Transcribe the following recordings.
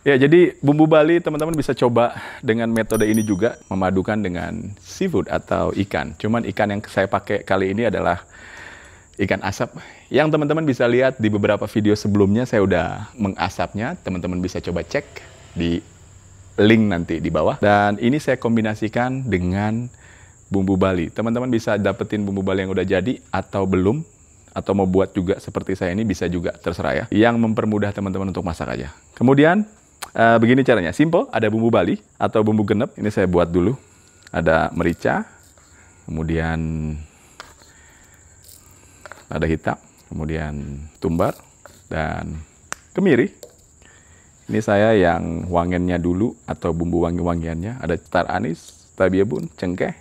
Ya, jadi bumbu Bali teman-teman bisa coba dengan metode ini juga, memadukan dengan seafood atau ikan. Cuman ikan yang saya pakai kali ini adalah ikan asap. Yang teman-teman bisa lihat di beberapa video sebelumnya saya udah mengasapnya. Teman-teman bisa coba cek di link nanti di bawah. Dan ini saya kombinasikan dengan bumbu Bali. Teman-teman bisa dapetin bumbu Bali yang udah jadi atau belum, atau mau buat juga seperti saya ini bisa juga, terserah ya. Yang mempermudah teman-teman untuk masak aja. Kemudian begini caranya, simple, ada bumbu Bali atau bumbu genep. Ini saya buat dulu. Ada merica, kemudian lada hitam, kemudian tumbar, dan kemiri. Ini saya yang wangiannya dulu, atau bumbu wangi-wangiannya. Ada tar anis, tabiabun, cengkeh.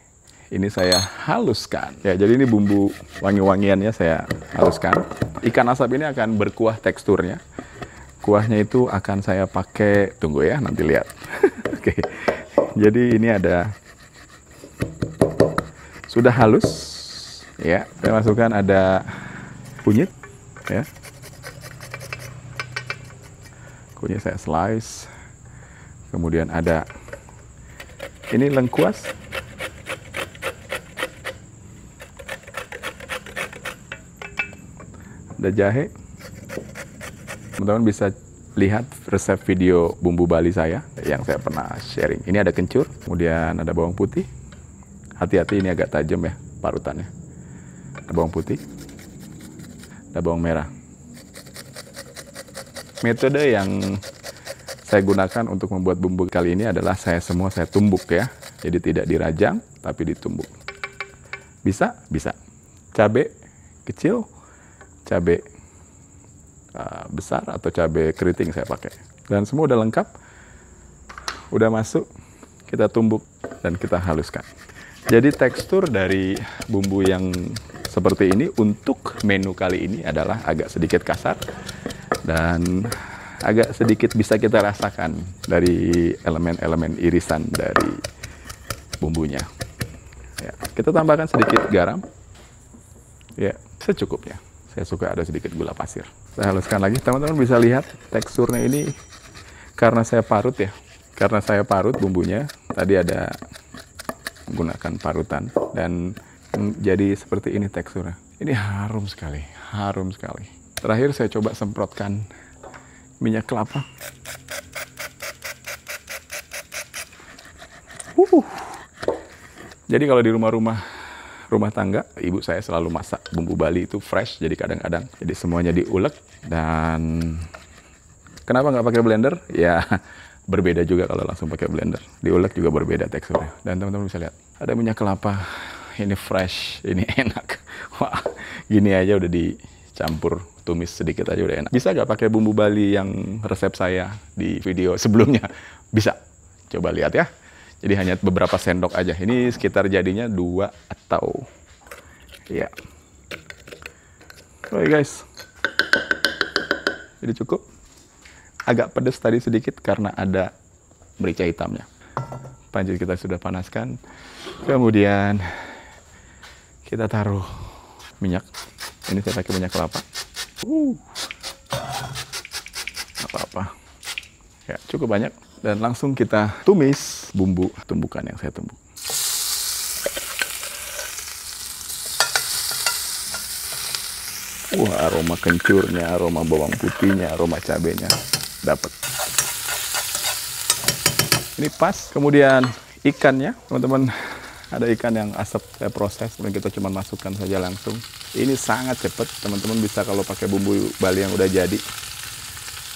Ini saya haluskan. Ya, jadi ini bumbu wangi-wangiannya saya haluskan. Ikan asap ini akan berkuah teksturnya. Kuahnya itu akan saya pakai, tunggu ya, nanti lihat. Oke, jadi ini ada, sudah halus, ya. Saya masukkan ada kunyit, ya. Kunyit saya slice. Kemudian ada, ini lengkuas. Ada jahe. Teman-teman bisa lihat resep video bumbu Bali saya yang saya pernah sharing. Ini ada kencur, kemudian ada bawang putih. Hati-hati, ini agak tajam ya parutannya. Ada bawang putih, ada bawang merah. Metode yang saya gunakan untuk membuat bumbu kali ini adalah saya tumbuk ya. Jadi tidak dirajang, tapi ditumbuk. Bisa? Bisa. Cabai kecil, cabai besar atau cabai keriting saya pakai. Dan semua udah lengkap, udah masuk, kita tumbuk dan kita haluskan. Jadi tekstur dari bumbu yang seperti ini untuk menu kali ini adalah agak sedikit kasar dan agak sedikit bisa kita rasakan dari elemen-elemen irisan dari bumbunya. Ya, kita tambahkan sedikit garam, ya secukupnya. Saya suka ada sedikit gula pasir. Saya haluskan lagi. Teman-teman bisa lihat teksturnya ini karena saya parut ya. Karena saya parut bumbunya. Tadi ada menggunakan parutan dan jadi seperti ini teksturnya. Ini harum sekali, harum sekali. Terakhir saya coba semprotkan minyak kelapa. Jadi kalau di rumah tangga, ibu saya selalu masak bumbu Bali itu fresh, jadi kadang-kadang jadi semuanya diulek. Dan kenapa nggak pakai blender? Ya berbeda juga kalau langsung pakai blender. Diulek juga berbeda teksturnya. Dan teman-teman bisa lihat, ada minyak kelapa, ini fresh, ini enak. Wah, gini aja udah dicampur, tumis sedikit aja udah enak. Bisa nggak pakai bumbu Bali yang resep saya di video sebelumnya? Bisa, coba lihat ya. Jadi hanya beberapa sendok aja. Ini sekitar jadinya 2 atau ya. Oke guys. Jadi cukup. Agak pedas tadi sedikit karena ada merica hitamnya. Panci kita sudah panaskan. Kemudian kita taruh minyak. Ini saya pakai minyak kelapa. Apa-apa. Ya, cukup banyak. Dan langsung kita tumis bumbu tumbukan yang saya tumbuk. Wah, aroma kencurnya, aroma bawang putihnya, aroma cabenya dapat. Ini pas. Kemudian ikannya, teman-teman, ada ikan yang asap saya proses, kemudian kita cuma masukkan saja langsung. Ini sangat cepat, teman-teman bisa kalau pakai bumbu Bali yang udah jadi.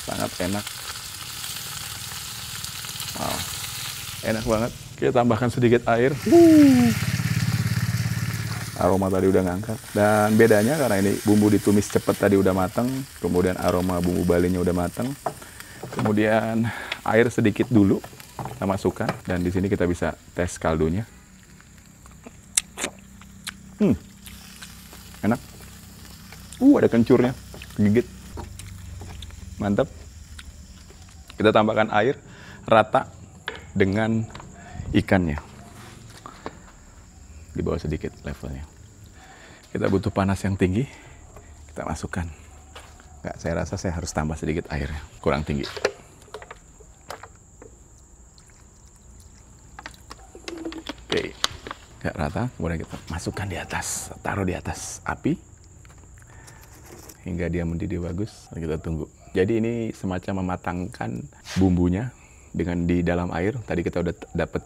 Sangat enak. Wow, enak banget. Kita tambahkan sedikit air. Aroma tadi udah ngangkat. Dan bedanya karena ini bumbu ditumis cepat tadi udah matang. Kemudian aroma bumbu Balinya udah matang. Kemudian air sedikit dulu kita masukkan. Dan di sini kita bisa tes kaldunya. Enak. Ada kencurnya. Gigit. Mantap. Kita tambahkan air rata dengan ikannya. Di bawah sedikit levelnya. Kita butuh panas yang tinggi. Kita masukkan. Nggak, saya rasa saya harus tambah sedikit airnya. Kurang tinggi. Ya, rata, kemudian kita masukkan di atas, taruh di atas api hingga dia mendidih bagus. Dan kita tunggu. Jadi ini semacam mematangkan bumbunya dengan di dalam air. Tadi kita udah dapat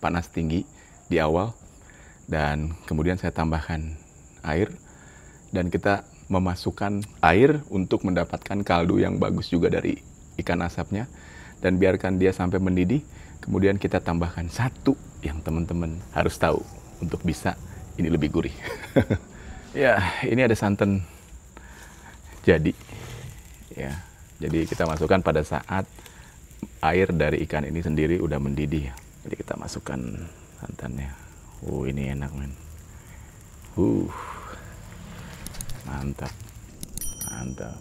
panas tinggi di awal, dan kemudian saya tambahkan air, dan kita memasukkan air untuk mendapatkan kaldu yang bagus juga dari ikan asapnya, dan biarkan dia sampai mendidih. Kemudian kita tambahkan satu yang teman-teman harus tahu untuk bisa ini lebih gurih. Ya, ini ada santan jadi. Ya, jadi kita masukkan pada saat air dari ikan ini sendiri udah mendidih. Jadi kita masukkan santannya. Ini enak, men. Mantap. Mantap.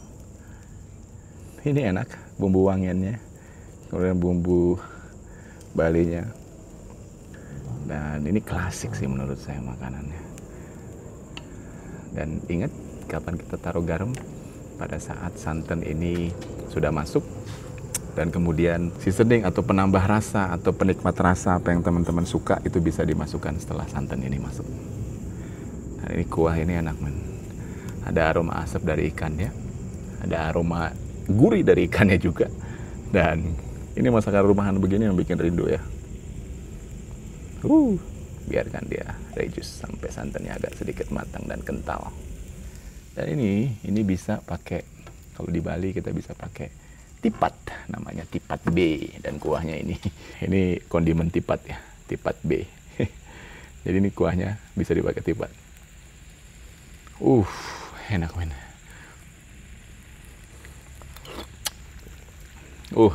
Ini enak, bumbu wangiannya. Kemudian bumbu Balinya. Dan ini klasik sih menurut saya makanannya. Dan ingat kapan kita taruh garam? Pada saat santan ini sudah masuk. Dan kemudian seasoning atau penambah rasa atau penikmat rasa apa yang teman-teman suka itu bisa dimasukkan setelah santan ini masuk. Dan ini kuah ini enak, man. Ada aroma asap dari ikan ya. Ada aroma gurih dari ikannya juga. Dan ini masakan rumahan begini yang bikin rindu ya. Biarkan dia reduce sampai santannya agak sedikit matang dan kental. Dan ini bisa pakai, kalau di Bali kita bisa pakai tipat, namanya tipat B, dan kuahnya ini kondimen tipat ya, tipat B. Jadi ini kuahnya bisa dipakai tipat. Enak, men.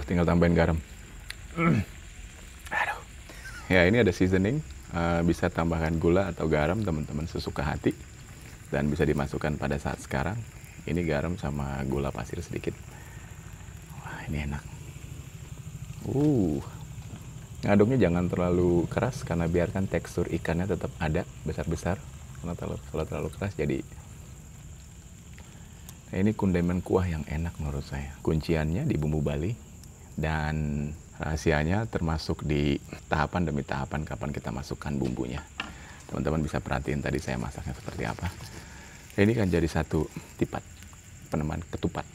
Tinggal tambahin garam. Aduh. Ya, ini ada seasoning. Bisa tambahkan gula atau garam teman-teman sesuka hati. Dan bisa dimasukkan pada saat sekarang. Ini garam sama gula pasir sedikit. Wah, ini enak. Ngaduknya jangan terlalu keras karena biarkan tekstur ikannya tetap ada besar-besar. Karena kalau terlalu keras jadi. Nah, ini kondimen kuah yang enak menurut saya. Kunciannya di bumbu Bali, dan rahasianya termasuk di tahapan demi tahapan kapan kita masukkan bumbunya. Teman-teman bisa perhatiin tadi saya masaknya seperti apa. Ini kan jadi satu tipat, peneman ketupat.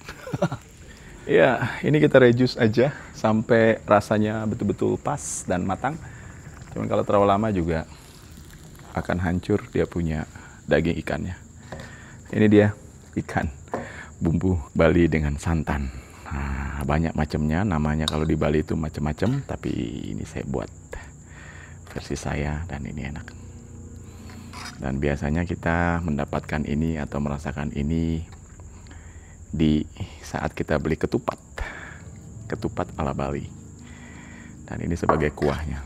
Ya, ini kita reduce aja sampai rasanya betul-betul pas dan matang. Cuman kalau terlalu lama juga akan hancur dia punya daging ikannya. Ini dia ikan bumbu Bali dengan santan. Nah, banyak macamnya, namanya kalau di Bali itu macam-macam, tapi ini saya buat versi saya dan ini enak. Dan biasanya kita mendapatkan ini atau merasakan ini di saat kita beli ketupat ala Bali. Dan ini sebagai kuahnya.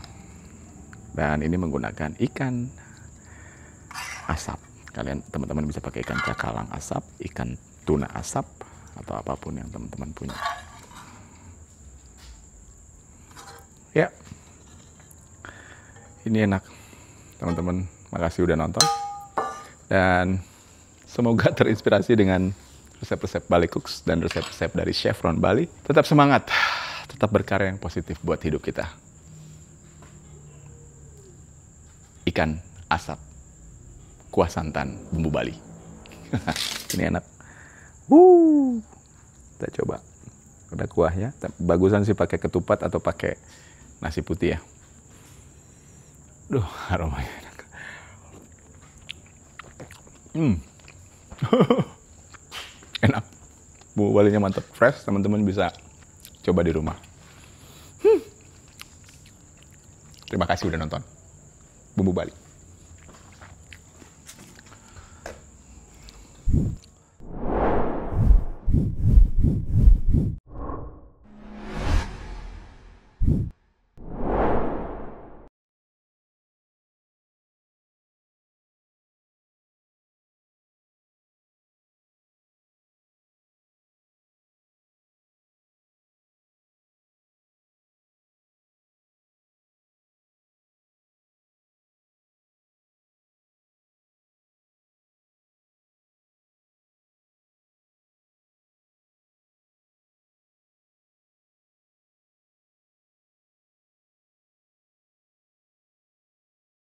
Dan ini menggunakan ikan asap. Kalian teman-teman bisa pakai ikan cakalang asap, ikan tuna asap, atau apapun yang teman-teman punya. Ya, ini enak. Teman-teman, makasih udah nonton. Dan semoga terinspirasi dengan resep-resep Bali Cooks dan resep-resep dari Chef Ron Bali. Tetap semangat, tetap berkarya yang positif buat hidup kita. Ikan asap, kuah santan, bumbu Bali. Ini enak. Kita coba. Udah kuahnya. Bagusan sih pakai ketupat atau pakai nasi putih ya. Duh, aromanya enak. Enak. Bumbu Balinya mantap, fresh. Teman-teman bisa coba di rumah. Terima kasih udah nonton. Bumbu Bali.